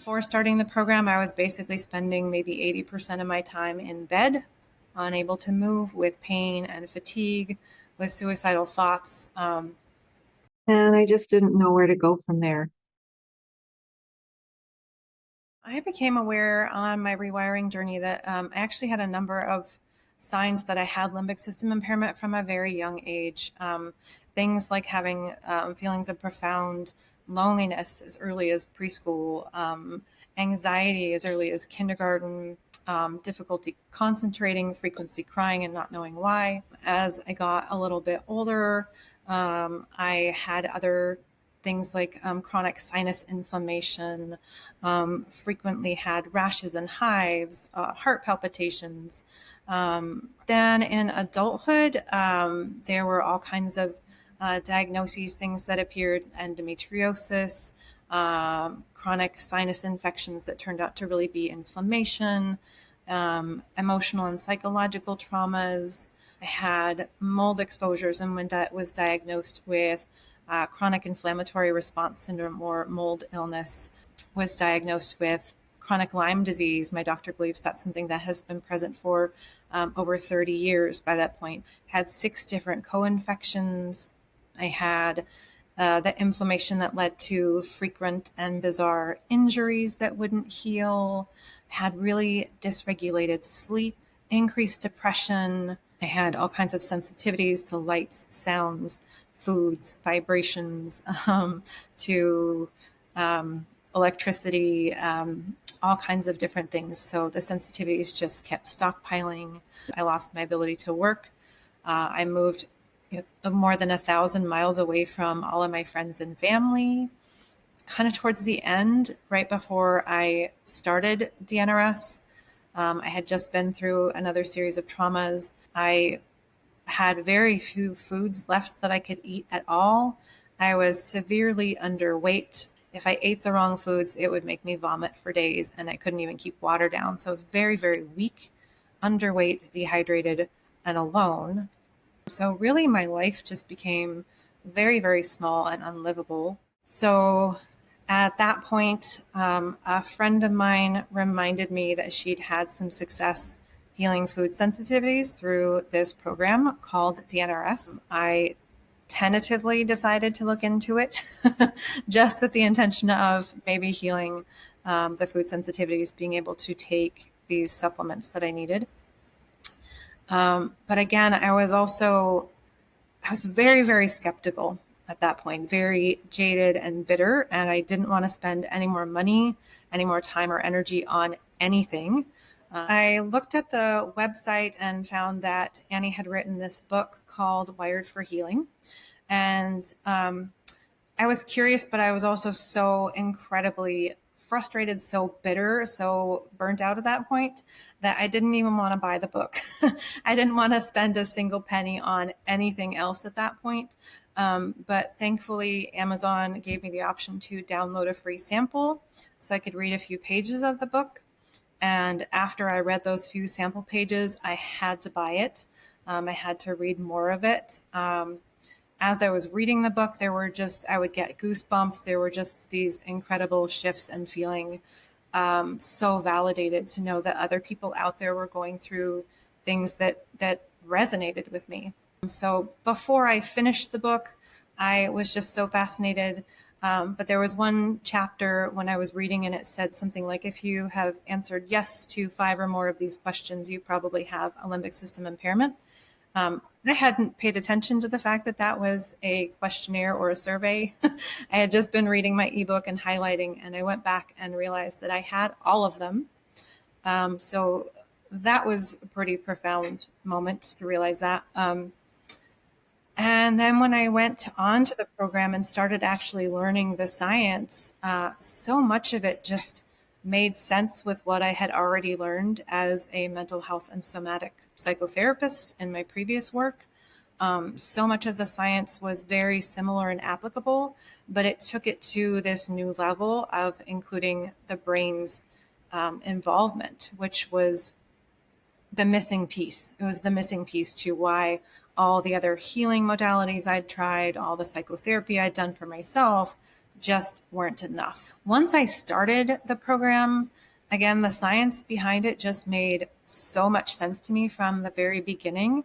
Before starting the program, I was basically spending maybe 80% of my time in bed, unable to move, with pain and fatigue, with suicidal thoughts. And I just didn't know where to go from there. I became aware on my rewiring journey that I actually had a number of signs that I had limbic system impairment from a very young age. Things like having feelings of profound loneliness as early as preschool, anxiety as early as kindergarten, difficulty concentrating, frequency crying and not knowing why. As I got a little bit older, I had other things like chronic sinus inflammation, frequently had rashes and hives, heart palpitations. Then in adulthood, there were all kinds of diagnoses, things that appeared: endometriosis, chronic sinus infections that turned out to really be inflammation, emotional and psychological traumas. I had mold exposures and was diagnosed with chronic inflammatory response syndrome or mold illness, was diagnosed with chronic Lyme disease. My doctor believes that's something that has been present for over 30 years by that point. Had 6 different co-infections. I had the inflammation that led to frequent and bizarre injuries that wouldn't heal. Had really dysregulated sleep, increased depression. I had all kinds of sensitivities to lights, sounds, foods, vibrations, to electricity, all kinds of different things. So the sensitivities just kept stockpiling. I lost my ability to work. I moved more than 1,000 miles away from all of my friends and family. Kind of towards the end, right before I started DNRS, I had just been through another series of traumas. I had very few foods left that I could eat at all. I was severely underweight. If I ate the wrong foods, it would make me vomit for days, and I couldn't even keep water down. So I was very, very weak, underweight, dehydrated, and alone. So really, my life just became very, very small and unlivable. So at that point, a friend of mine reminded me that she'd had some success healing food sensitivities through this program called DNRS. I tentatively decided to look into it just with the intention of maybe healing the food sensitivities, being able to take these supplements that I needed. But again, I was very, very skeptical at that point, very jaded and bitter, and I didn't want to spend any more money, any more time or energy on anything. I looked at the website and found that Annie had written this book called Wired for Healing. And I was curious, but I was also so incredibly frustrated, so bitter, so burnt out at that point that I didn't even want to buy the book. I didn't want to spend a single penny on anything else at that point. But thankfully, Amazon gave me the option to download a free sample so I could read a few pages of the book. And after I read those few sample pages, I had to buy it. I had to read more of it. As I was reading the book, I would get goosebumps. There were just these incredible shifts and feeling so validated to know that other people out there were going through things that resonated with me. So before I finished the book, I was just so fascinated. But there was one chapter when I was reading and it said something like, if you have answered yes to 5 or more of these questions, you probably have a limbic system impairment. I hadn't paid attention to the fact that that was a questionnaire or a survey. I had just been reading my ebook and highlighting, and I went back and realized that I had all of them. So that was a pretty profound moment to realize that. And then when I went on to the program and started actually learning the science, so much of it just made sense with what I had already learned as a mental health and somatic psychotherapist in my previous work. So much of the science was very similar and applicable, but it took it to this new level of including the brain's involvement, which was the missing piece. It was the missing piece to why all the other healing modalities I'd tried, all the psychotherapy I'd done for myself, just weren't enough. Once I started the program, again, the science behind it just made so much sense to me from the very beginning.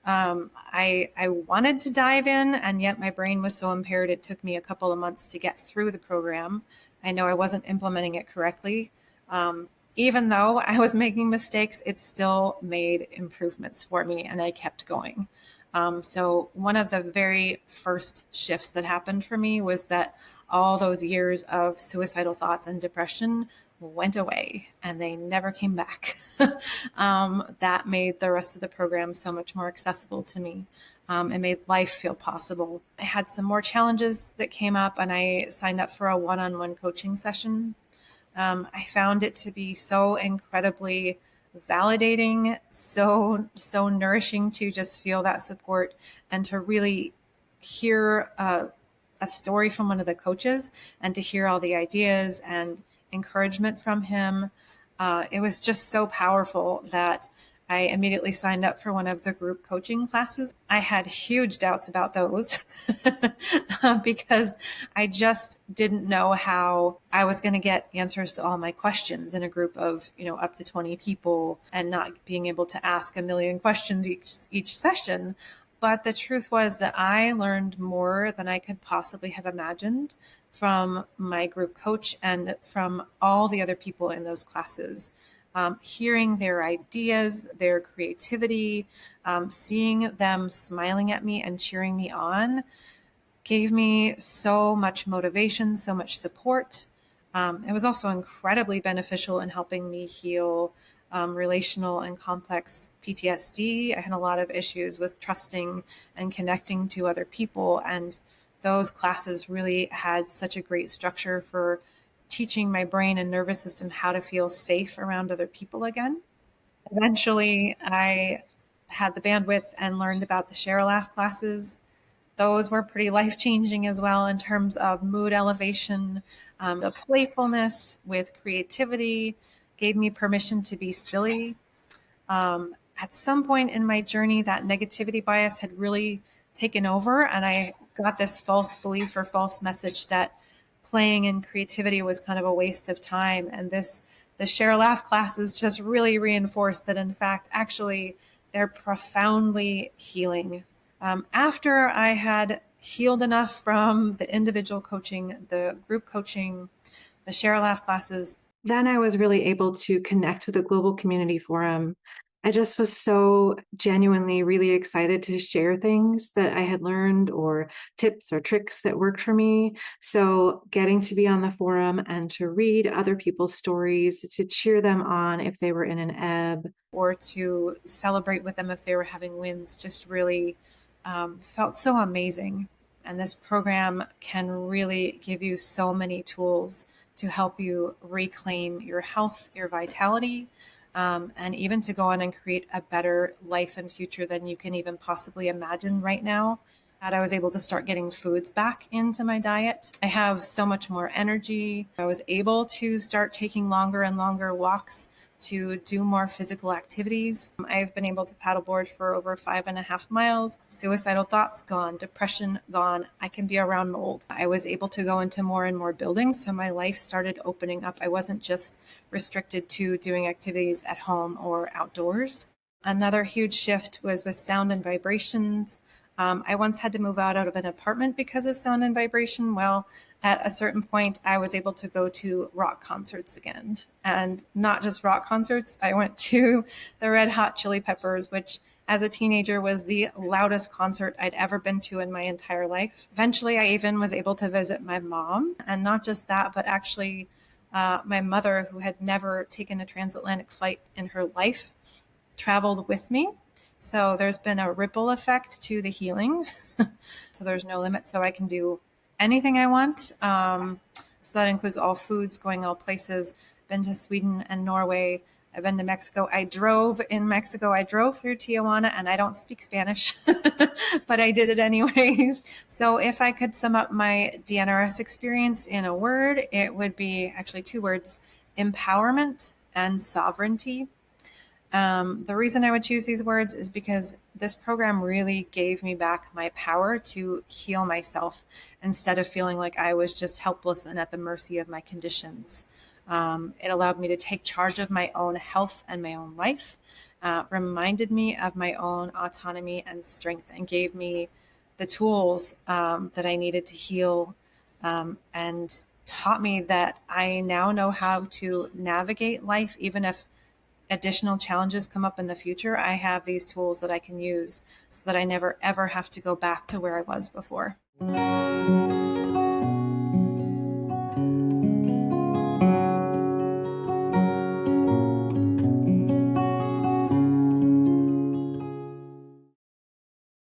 I wanted to dive in, and yet my brain was so impaired it took me a couple of months to get through the program. I know I wasn't implementing it correctly. Even though I was making mistakes, it still made improvements for me, and I kept going. So one of the very first shifts that happened for me was that all those years of suicidal thoughts and depression went away and they never came back. That made the rest of the program so much more accessible to me. It made life feel possible. I had some more challenges that came up and I signed up for a one-on-one coaching session. I found it to be so incredibly validating, so nourishing to just feel that support and to really hear a story from one of the coaches and to hear all the ideas and encouragement from him. It was just so powerful that I immediately signed up for one of the group coaching classes. I had huge doubts about those because I just didn't know how I was going to get answers to all my questions in a group of, up to 20 people and not being able to ask a million questions each session. But the truth was that I learned more than I could possibly have imagined from my group coach and from all the other people in those classes. Hearing their ideas, their creativity, seeing them smiling at me and cheering me on gave me so much motivation, so much support. It was also incredibly beneficial in helping me heal relational and complex PTSD. I had a lot of issues with trusting and connecting to other people, and those classes really had such a great structure for teaching my brain and nervous system how to feel safe around other people again. Eventually, I had the bandwidth and learned about the Share a Laugh classes. Those were pretty life changing as well in terms of mood elevation, the playfulness with creativity gave me permission to be silly. At some point in my journey, that negativity bias had really taken over, and I got this false belief or false message that playing and creativity was kind of a waste of time. And the Share Laugh classes just really reinforced that, in fact, actually, they're profoundly healing. After I had healed enough from the individual coaching, the group coaching, the Share Laugh classes, then I was really able to connect with the global community forum. I just was so genuinely really excited to share things that I had learned or tips or tricks that worked for me. So getting to be on the forum and to read other people's stories, to cheer them on if they were in an ebb, or to celebrate with them if they were having wins, just really felt so amazing. And this program can really give you so many tools to help you reclaim your health, your vitality, and even to go on and create a better life and future than you can even possibly imagine right now. That I was able to start getting foods back into my diet. I have so much more energy. I was able to start taking longer and longer walks to do more physical activities. I've been able to paddleboard for over 5.5 miles. Suicidal thoughts gone, depression gone. I can be around mold. I was able to go into more and more buildings, so my life started opening up. I wasn't just restricted to doing activities at home or outdoors. Another huge shift was with sound and vibrations. I once had to move out of an apartment because of sound and vibration. Well, at a certain point, I was able to go to rock concerts again. And not just rock concerts, I went to the Red Hot Chili Peppers, which as a teenager was the loudest concert I'd ever been to in my entire life. Eventually, I even was able to visit my mom. And not just that, but actually my mother, who had never taken a transatlantic flight in her life, traveled with me. So there's been a ripple effect to the healing. So there's no limit. So I can do anything I want. So that includes all foods, going all places. Been to Sweden and Norway. I've been to Mexico. I drove in Mexico. I drove through Tijuana, and I don't speak Spanish, but I did it anyways. So if I could sum up my DNRS experience in a word, it would be actually two words: empowerment and sovereignty. The reason I would choose these words is because this program really gave me back my power to heal myself instead of feeling like I was just helpless and at the mercy of my conditions. It allowed me to take charge of my own health and my own life, reminded me of my own autonomy and strength, and gave me the tools that I needed to heal, and taught me that I now know how to navigate life, even if additional challenges come up in the future. I have these tools that I can use so that I never ever have to go back to where I was before.